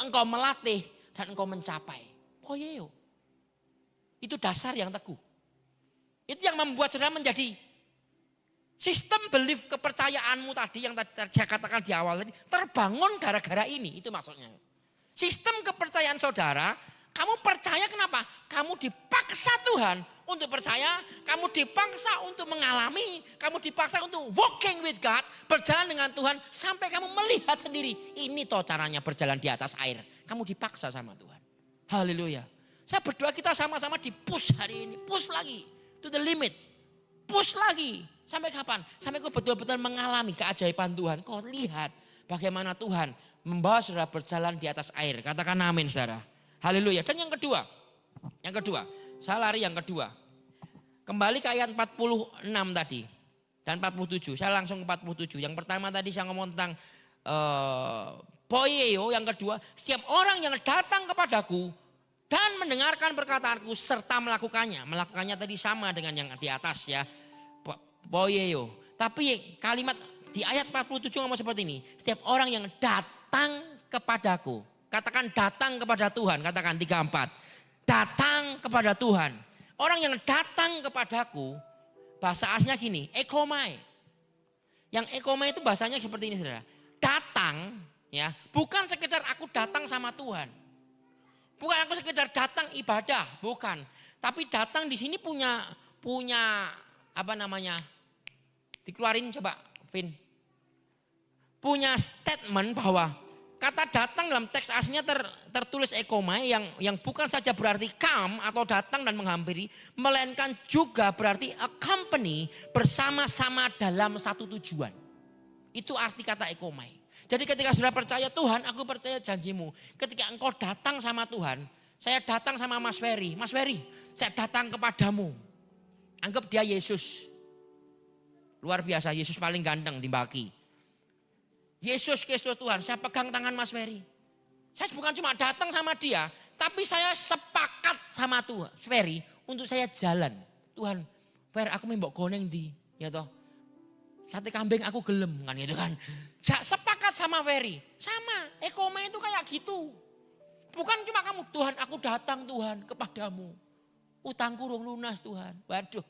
[SPEAKER 1] engkau melatih dan engkau mencapai. Poieo. Itu dasar yang teguh. Itu yang membuat saudara menjadi sistem belief kepercayaanmu tadi yang tadi saya katakan di awal tadi terbangun gara-gara ini, itu maksudnya. Sistem kepercayaan saudara, kamu percaya kenapa? Kamu dipaksa Tuhan untuk percaya, kamu dipaksa untuk mengalami, kamu dipaksa untuk walking with God, berjalan dengan Tuhan sampai kamu melihat sendiri. Ini toh caranya berjalan di atas air. Kamu dipaksa sama Tuhan. Haleluya. Saya berdoa kita sama-sama di-push hari ini. Push lagi. To the limit. Push lagi. Sampai kapan? Sampai kau betul-betul mengalami keajaiban Tuhan. Kau lihat bagaimana Tuhan membawa saudara berjalan di atas air. Katakan amin saudara. Haleluya. Dan yang kedua. Saya lari yang kedua. Kembali ke ayat 46 tadi. Dan 47. Saya langsung ke 47. Yang pertama tadi saya ngomong tentang poieo. Yang kedua. Setiap orang yang datang kepadaku. Dan mendengarkan perkataanku serta melakukannya. Melakukannya tadi sama dengan yang di atas ya. Poieo. Tapi kalimat di ayat 47 ngomong seperti ini. Setiap orang yang datang kepadaku. Katakan datang kepada Tuhan. Katakan 34. Datang kepada Tuhan. Orang yang datang kepadaku. Bahasa aslinya gini. Ekomai. Yang ekomai itu bahasanya seperti ini saudara. Datang. Ya, bukan sekedar aku datang sama Tuhan. Bukan aku sekedar datang ibadah. Bukan. Tapi datang di sini punya apa namanya. Dikeluarin coba Vin. Punya statement bahwa kata datang dalam teks aslinya tertulis ekomai yang bukan saja berarti come atau datang dan menghampiri. Melainkan juga berarti accompany bersama-sama dalam satu tujuan. Itu arti kata ekomai. Jadi ketika sudah percaya Tuhan, aku percaya janjimu. Ketika engkau datang sama Tuhan, saya datang sama Mas Ferry. Mas Ferry, saya datang kepadamu. Anggap dia Yesus. Luar biasa, Yesus paling ganteng di Baki. Yesus Kristus Tuhan, saya pegang tangan Mas Ferry. Saya bukan cuma datang sama dia, tapi saya sepakat sama Tuhan, Ferry, untuk saya jalan. Tuhan, Ferry aku mau goneng di, ya toh. Sate kambing aku gelem kan gitu kan. Sepakat sama Ferry. Sama, ekome itu kayak gitu. Bukan cuma kamu, Tuhan aku datang Tuhan kepadamu. Utangku rong lunas Tuhan. Waduh,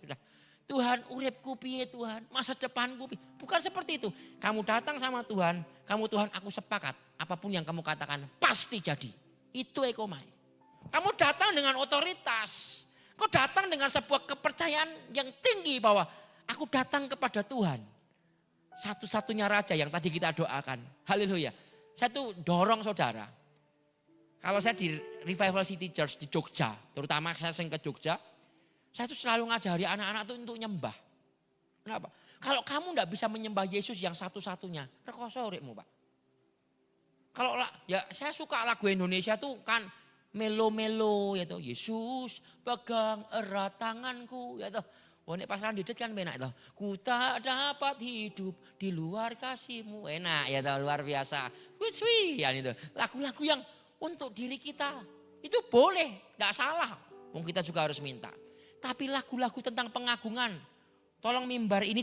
[SPEAKER 1] Tuhan uripku piye Tuhan, masa depanku piye. Bukan seperti itu. Kamu datang sama Tuhan, kamu Tuhan aku sepakat. Apapun yang kamu katakan pasti jadi. Itu ekomai. Kamu datang dengan otoritas. Kau datang dengan sebuah kepercayaan yang tinggi bahwa aku datang kepada Tuhan. Satu-satunya raja yang tadi kita doakan. Haleluya. Saya tuh dorong saudara. Kalau saya di Revival City Church di Jogja, terutama saya sering ke Jogja, saya tuh selalu ngajari anak-anak tuh untuk nyembah. Kenapa? Kalau kamu enggak bisa menyembah Yesus yang satu-satunya, rekoso uripmu, Pak. Kalau ya saya suka lagu Indonesia tuh kan melo-melo ya toh, Yesus pegang erat tanganku ya toh. Oh nek pas didet kan enak toh. Ku tak dapat hidup di luar kasihmu. Enak ya toh, luar biasa. Wih ya itu. Lagu-lagu yang untuk diri kita itu boleh, enggak salah. Wong kita juga harus minta. Tapi lagu-lagu tentang pengagungan, tolong mimbar ini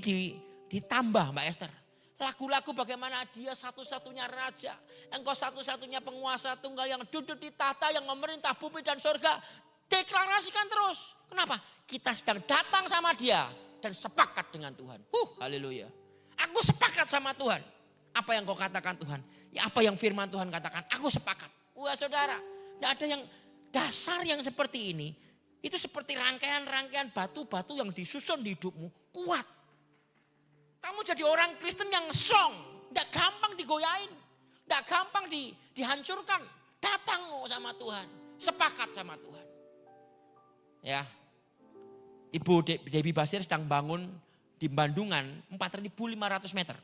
[SPEAKER 1] ditambah Mbak Esther. Lagu-lagu bagaimana dia satu-satunya raja. Engkau satu-satunya penguasa tunggal yang duduk di tahta yang memerintah bumi dan surga. Deklarasikan terus. Kenapa? Kita sedang datang sama dia dan sepakat dengan Tuhan. Haleluya. Aku sepakat sama Tuhan. Apa yang kau katakan Tuhan? Ya apa yang firman Tuhan katakan? Aku sepakat. Wah saudara, tidak ada yang dasar yang seperti ini. Itu seperti rangkaian-rangkaian batu-batu yang disusun di hidupmu. Kuat. Kamu jadi orang Kristen yang strong. Tidak gampang digoyain. Tidak gampang dihancurkan. Datang sama Tuhan. Sepakat sama Tuhan. Ya, Ibu Debbie Basir sedang bangun di Bandungan 4.500 meter.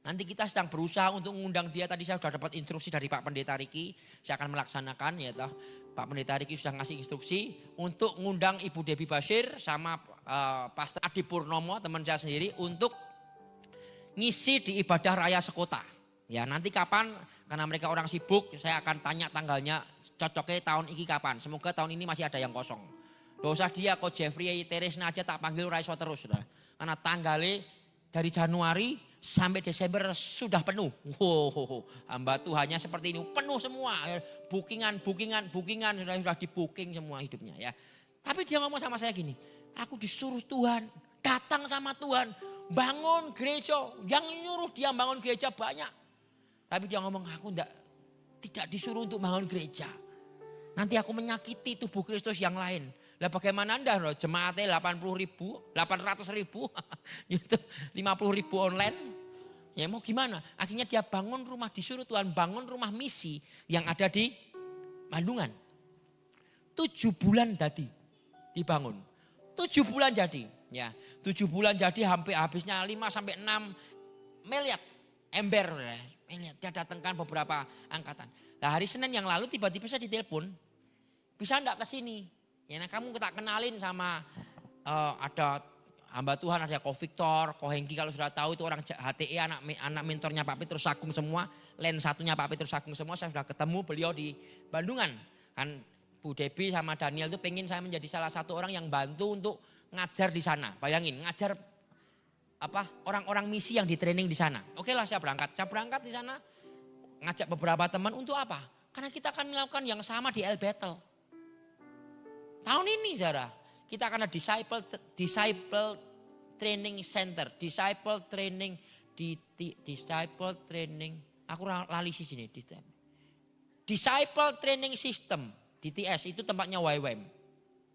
[SPEAKER 1] Nanti kita sedang berusaha untuk mengundang dia. Tadi saya sudah dapat instruksi dari Pak Pendeta Riki. Saya akan melaksanakan ya toh. Pak Pendeta Riki sudah ngasih instruksi untuk mengundang Ibu Debbie Basir sama Pastor Adi Purnomo teman saya sendiri untuk ngisi di ibadah raya sekota. Ya nanti kapan, karena mereka orang sibuk, saya akan tanya tanggalnya cocoknya tahun ini kapan. Semoga tahun ini masih ada yang kosong. Dosa dia kok Jeffrey Teresna aja tak panggil raiso terus. Saudara. Karena tanggalnya dari Januari sampai Desember sudah penuh. Hamba Tuhannya seperti ini, penuh semua. Bookingan sudah di booking semua hidupnya ya. Tapi dia ngomong sama saya gini, aku disuruh Tuhan, datang sama Tuhan, bangun gereja. Yang nyuruh dia bangun gereja banyak. Tapi dia ngomong aku tidak disuruh untuk bangun gereja. Nanti aku menyakiti tubuh Kristus yang lain. Lah bagaimana Anda loh, jemaatnya 80.000, 800.000, YouTube 50.000 online. Ya mau gimana? Akhirnya dia bangun rumah, disuruh Tuhan bangun rumah misi yang ada di Bandungan. 7 bulan tadi dibangun. 7 bulan jadi. Ya, 7 bulan jadi hampir habisnya 5 sampai 6 miliar ember. Dia datangkan beberapa angkatan. Nah hari Senin yang lalu tiba-tiba saya ditelepon. Bisa enggak ke sini? Ya nah, kamu tak kenalin sama ada hamba Tuhan, ada Ko Victor, Ko Hengki kalau sudah tahu itu orang HTE anak mentornya Pak Petrus Agung semua. Len satunya Pak Petrus Agung semua, saya sudah ketemu beliau di Bandungan. Kan Bu Debbie sama Daniel itu pengen saya menjadi salah satu orang yang bantu untuk ngajar di sana. Bayangin ngajar orang-orang misi yang di training di sana. Oke lah saya berangkat di sana ngajak beberapa teman untuk apa? Karena kita akan melakukan yang sama di El Bethel. Tahun ini saudara, kita akan ada disciple training center, disciple training aku lali sih sini. Disciple training system, DTS itu tempatnya YWAM.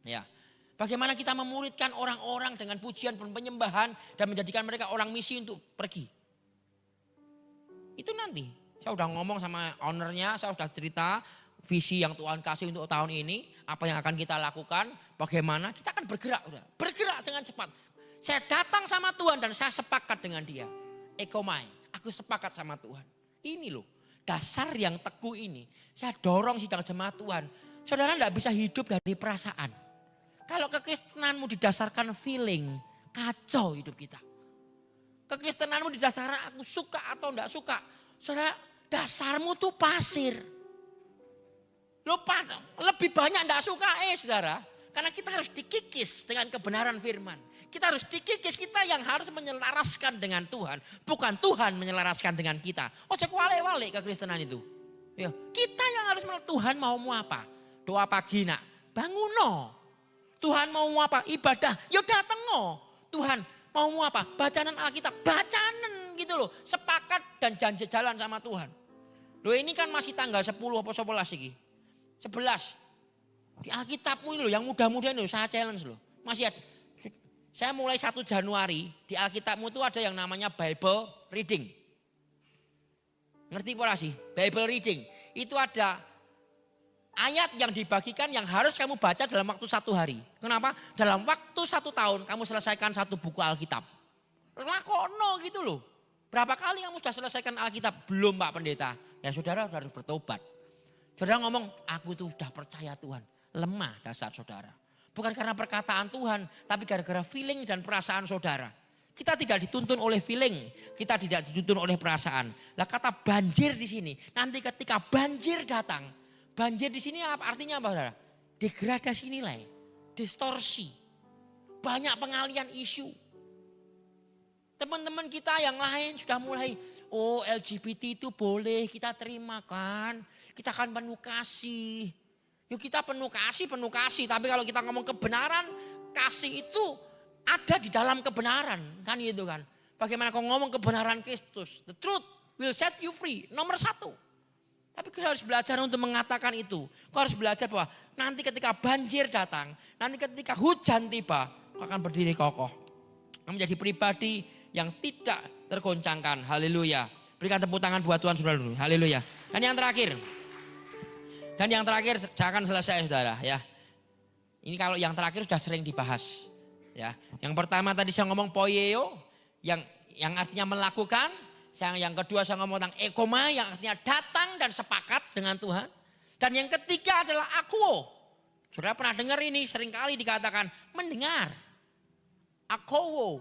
[SPEAKER 1] Ya. Bagaimana kita memuridkan orang-orang dengan pujian dan penyembahan dan menjadikan mereka orang misi untuk pergi. Itu nanti. Saya udah ngomong sama ownernya, saya sudah cerita visi yang Tuhan kasih untuk tahun ini. Apa yang akan kita lakukan, bagaimana kita akan bergerak dengan cepat. Saya datang sama Tuhan dan saya sepakat dengan dia. Ekomai, aku sepakat sama Tuhan. Ini loh, dasar yang teguh ini. Saya dorong sidang jemaat Tuhan. Saudara enggak bisa hidup dari perasaan. Kalau kekristenanmu didasarkan feeling, kacau hidup kita. Kekristenanmu didasarkan aku suka atau enggak suka. Saudara, dasarmu tuh pasir. Lupa, lebih banyak enggak suka saudara. Karena kita harus dikikis dengan kebenaran firman. Kita harus dikikis, kita yang harus menyelaraskan dengan Tuhan. Bukan Tuhan menyelaraskan dengan kita. Oh cek wale-wale kekristenan itu. Ya, kita yang harus Tuhan maumu apa? Doa pagi nak, bangun no. Tuhan mau apa? Ibadah. Ya datang no. Tuhan mau apa? Bacaan Alkitab. Bacaan gitu loh. Sepakat dan janji jalan sama Tuhan. Loh ini kan masih tanggal 10 apa 11 ini? 11. Di Alkitabmu ini loh, yang muda-muda ini loh, saya challenge loh. Masih ada, saya mulai 1 Januari, di Alkitabmu itu ada yang namanya Bible Reading. Ngerti pola sih? Bible Reading. Itu ada ayat yang dibagikan yang harus kamu baca dalam waktu 1 hari. Kenapa? Dalam waktu 1 tahun kamu selesaikan 1 buku Alkitab. Lakono gitu loh. Berapa kali kamu sudah selesaikan Alkitab? Belum Pak Pendeta. Ya saudara harus bertobat. Saudara ngomong, aku tuh sudah percaya Tuhan. Lemah dasar saudara. Bukan karena perkataan Tuhan, tapi gara-gara feeling dan perasaan saudara. Kita tidak dituntun oleh feeling, kita tidak dituntun oleh perasaan. Lah kata banjir di sini, nanti ketika banjir datang, banjir di sini artinya apa saudara? Degradasi nilai, distorsi, banyak pengalian isu. Teman-teman kita yang lain sudah mulai, oh LGBT itu boleh kita terima kan, kita akan penuh kasih. Yuk kita penuh kasih. Tapi kalau kita ngomong kebenaran, kasih itu ada di dalam kebenaran. Kan gitu kan. Bagaimana kau ngomong kebenaran Kristus. The truth will set you free. Nomor 1. Tapi kau harus belajar untuk mengatakan itu. Kau harus belajar bahwa nanti ketika banjir datang. Nanti ketika hujan tiba. Kau akan berdiri kokoh. Kau menjadi pribadi yang tidak tergoncangkan. Haleluya. Berikan tepuk tangan buat Tuhan saudara dulu. Haleluya. Dan yang terakhir. Saya akan selesai saudara ya. Ini kalau yang terakhir sudah sering dibahas. Ya, yang pertama tadi saya ngomong poieo yang artinya melakukan. Yang kedua saya ngomong tentang ekoma yang artinya datang dan sepakat dengan Tuhan. Dan yang ketiga adalah akuo. Saudara pernah dengar ini seringkali dikatakan mendengar. Akuo.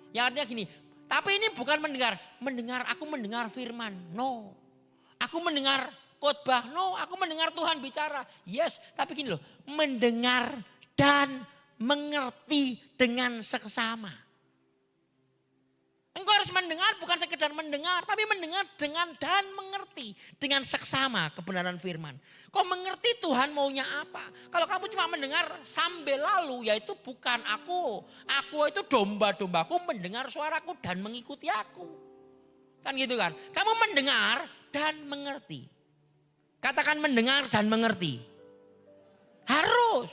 [SPEAKER 1] Yang artinya gini, tapi ini bukan mendengar aku mendengar firman. No. Aku mendengar khotbah, no, aku mendengar Tuhan bicara. Yes, tapi gini loh, mendengar dan mengerti dengan seksama. Engkau harus mendengar bukan sekedar mendengar, tapi mendengar dengan dan mengerti dengan seksama kebenaran firman. Kau mengerti Tuhan maunya apa? Kalau kamu cuma mendengar sambil lalu, yaitu bukan aku. Aku itu domba-dombaku mendengar suaraku dan mengikuti aku. Kan gitu kan? Kamu mendengar dan mengerti. Katakan mendengar dan mengerti. Harus.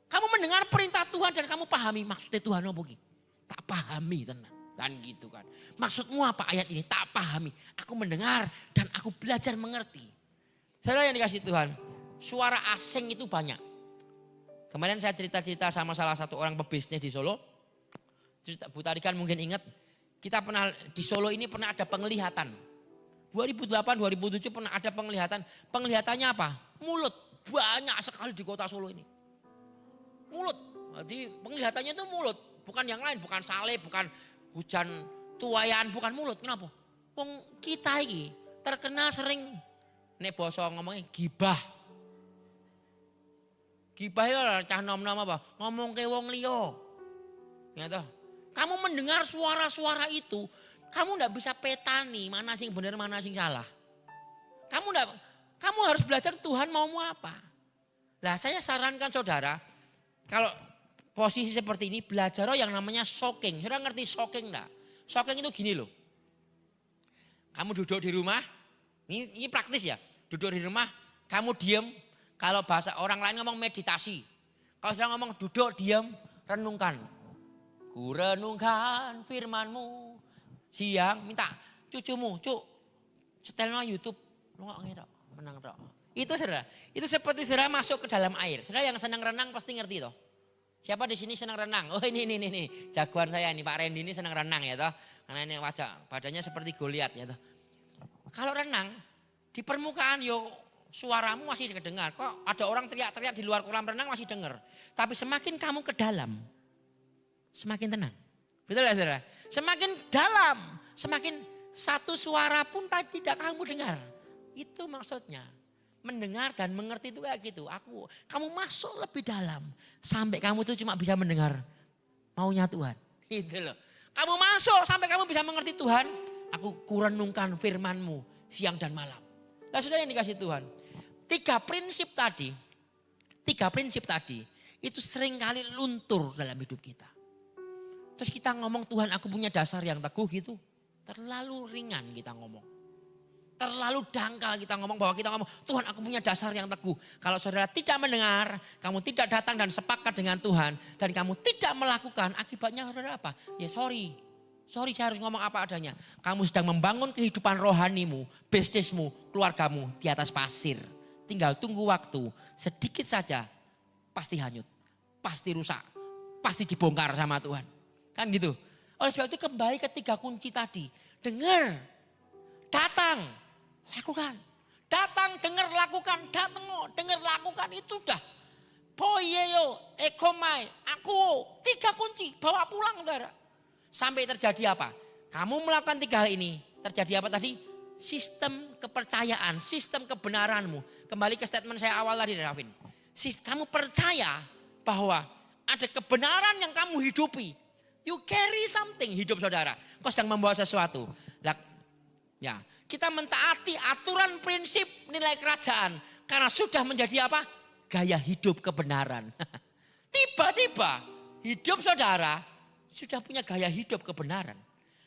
[SPEAKER 1] Kamu mendengar perintah Tuhan dan kamu pahami maksudnya Tuhan apa gitu. Tak pahami tenang. Kan gitu kan. Maksudmu apa ayat ini? Tak pahami. Aku mendengar dan aku belajar mengerti. Saudara yang dikasih Tuhan. Suara asing itu banyak. Kemarin saya cerita-cerita sama salah satu orang pebisnis di Solo. Cerita Bu Tarikan mungkin ingat. Kita pernah di Solo ini pernah ada penglihatan. 2008-2007 pernah ada penglihatan. Penglihatannya apa? Mulut. Banyak sekali di kota Solo ini. Mulut. Jadi penglihatannya itu mulut. Bukan yang lain. Bukan salib, bukan hujan tuayan, bukan mulut. Kenapa? Wong kita ini terkenal sering. Nek basa ngomongnya gibah. Gibah itu cah nom-nom apa? Ngomong ke wong liya. Ya toh. Kamu mendengar suara-suara itu. Kamu enggak bisa petani mana sing benar mana sing salah. Kamu harus belajar Tuhan maumu apa. Nah saya sarankan saudara, kalau posisi seperti ini belajar yang namanya shocking. Saudara ngerti shocking enggak? Shocking itu gini loh. Kamu duduk di rumah, ini praktis ya. Duduk di rumah, kamu diem. Kalau bahasa orang lain ngomong meditasi. Kalau saudara ngomong duduk, diem, renungkan. Ku renungkan firmanmu. Siang minta cucumu, cuk, setelnya YouTube, lu nggak ngira, menang tok. Itu saudara, itu seperti saudara masuk ke dalam air. Saudara yang senang renang pasti ngerti toh. Siapa di sini senang renang? Oh ini, jagoan saya ini Pak Randy ini senang renang ya toh. Karena ini wajah badannya seperti Goliat ya toh. Kalau renang di permukaan yo suaramu masih kedengar. Kok ada orang teriak-teriak di luar kolam renang masih dengar. Tapi semakin kamu ke dalam, semakin tenang. Betul ya saudara? Semakin dalam, semakin satu suara pun tidak kamu dengar. Itu maksudnya. Mendengar dan mengerti itu kayak gitu. Kamu masuk lebih dalam. Sampai kamu tuh cuma bisa mendengar maunya Tuhan. Gitu loh. Kamu masuk sampai kamu bisa mengerti Tuhan. Aku kurenungkan firmanmu siang dan malam. Nah saudara yang dikasih Tuhan. Tiga prinsip tadi itu seringkali luntur dalam hidup kita. Terus kita ngomong Tuhan aku punya dasar yang teguh gitu. Terlalu ringan kita ngomong. Terlalu dangkal kita ngomong bahwa kita ngomong, Tuhan aku punya dasar yang teguh. Kalau saudara tidak mendengar, kamu tidak datang dan sepakat dengan Tuhan, dan kamu tidak melakukan, akibatnya saudara apa? Ya sorry saya harus ngomong apa adanya. Kamu sedang membangun kehidupan rohanimu, bisnismu, keluargamu di atas pasir. Tinggal tunggu waktu, sedikit saja pasti hanyut, pasti rusak, pasti dibongkar sama Tuhan. Kan gitu. Oleh sebab itu kembali ke 3 kunci tadi. Dengar, datang, lakukan. Datang, dengar, lakukan. Datang, dengar, lakukan. Itu udah. Poyeyo, ekomai, aku. 3 kunci, bawa pulang saudara. Sampai terjadi apa? Kamu melakukan 3 hal ini. Terjadi apa tadi? Sistem kepercayaan, sistem kebenaranmu. Kembali ke statement saya awal tadi, Ravin. Kamu percaya bahwa ada kebenaran yang kamu hidupi. You carry something hidup saudara. Kau sedang membawa sesuatu. Ya, kita mentaati aturan prinsip nilai kerajaan. Karena sudah menjadi apa? Gaya hidup kebenaran. Tiba-tiba hidup saudara sudah punya gaya hidup kebenaran.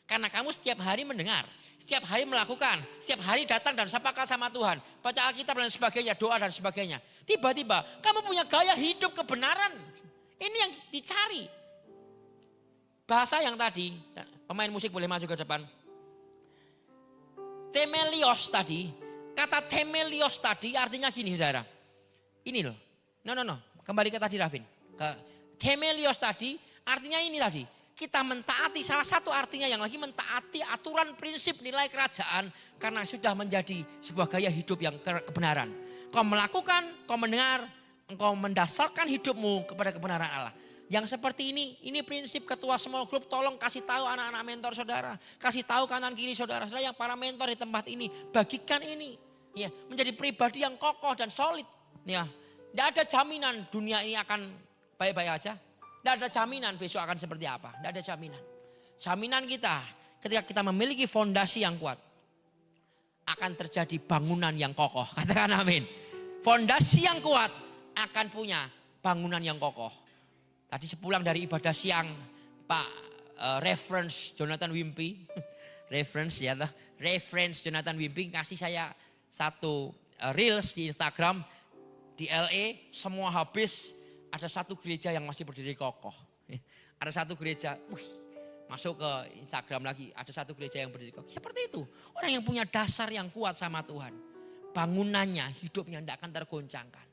[SPEAKER 1] Karena kamu setiap hari mendengar. Setiap hari melakukan. Setiap hari datang dan sepakat sama Tuhan. Baca Alkitab dan sebagainya. Doa dan sebagainya. Tiba-tiba kamu punya gaya hidup kebenaran. Ini yang dicari. Bahasa yang tadi, pemain musik boleh maju ke depan. Temelios tadi, kata temelios tadi artinya gini saudara. Ini loh, no. Kembali ke tadi Ravin. Temelios tadi artinya ini tadi. Kita mentaati salah satu artinya yang lagi mentaati aturan prinsip nilai kerajaan. Karena sudah menjadi sebuah gaya hidup yang kebenaran. Kau melakukan, kau mendengar, engkau mendasarkan hidupmu kepada kebenaran Allah. Yang seperti ini prinsip ketua small group, tolong kasih tahu anak-anak mentor saudara. Kasih tahu kanan kiri saudara-saudara yang para mentor di tempat ini. Bagikan ini. Ya, menjadi pribadi yang kokoh dan solid. Ya, tidak ada jaminan dunia ini akan baik-baik aja. Tidak ada jaminan besok akan seperti apa. Tidak ada jaminan. Jaminan kita ketika kita memiliki fondasi yang kuat. Akan terjadi bangunan yang kokoh. Katakan amin. Fondasi yang kuat akan punya bangunan yang kokoh. Tadi sepulang dari ibadah siang, Pak reference Jonathan Wimpy, reference Jonathan Wimpy kasih saya satu reels di Instagram di LA, semua habis, ada satu gereja yang masih berdiri kokoh. Ada satu gereja, masuk ke Instagram lagi, ada satu gereja yang berdiri kokoh. Seperti itu, orang yang punya dasar yang kuat sama Tuhan, bangunannya, hidupnya tidak akan tergoncangkan.